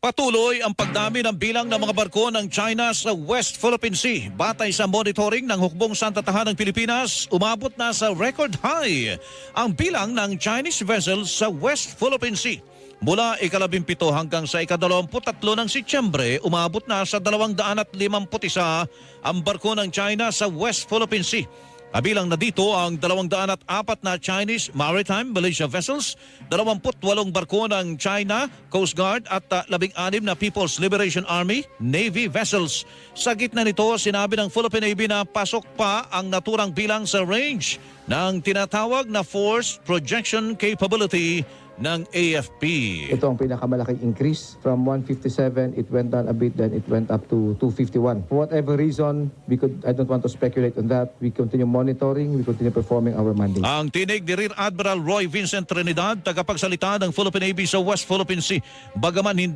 Patuloy ang pagdami ng bilang ng mga barko ng China sa West Philippine Sea. Batay sa monitoring ng Hukbong Santatahan ng Pilipinas, umabot na sa record high ang bilang ng Chinese vessels sa West Philippine Sea. Mula ika-17 hanggang sa ika-23 ng Setyembre, umabot na sa 251 ang barko ng China sa West Philippine Sea. Kabilang na dito ang 204 na Chinese Maritime Militia vessels, 28 barko ng China Coast Guard at 16 na People's Liberation Army Navy vessels. Sa gitna nito, sinabi ng Philippine Navy na pasok pa ang naturang bilang sa range ng tinatawag na Force Projection Capability ng AFP. Ito ang pinakamalaking increase. From 157, it went down a bit, then it went up to 251. For whatever reason, I don't want to speculate on that. We continue monitoring, we continue performing our mandate. Ang tinig ni Rear Admiral Roy Vincent Trinidad, tagapagsalita ng Philippine Navy sa West Philippine Sea. Bagaman hindi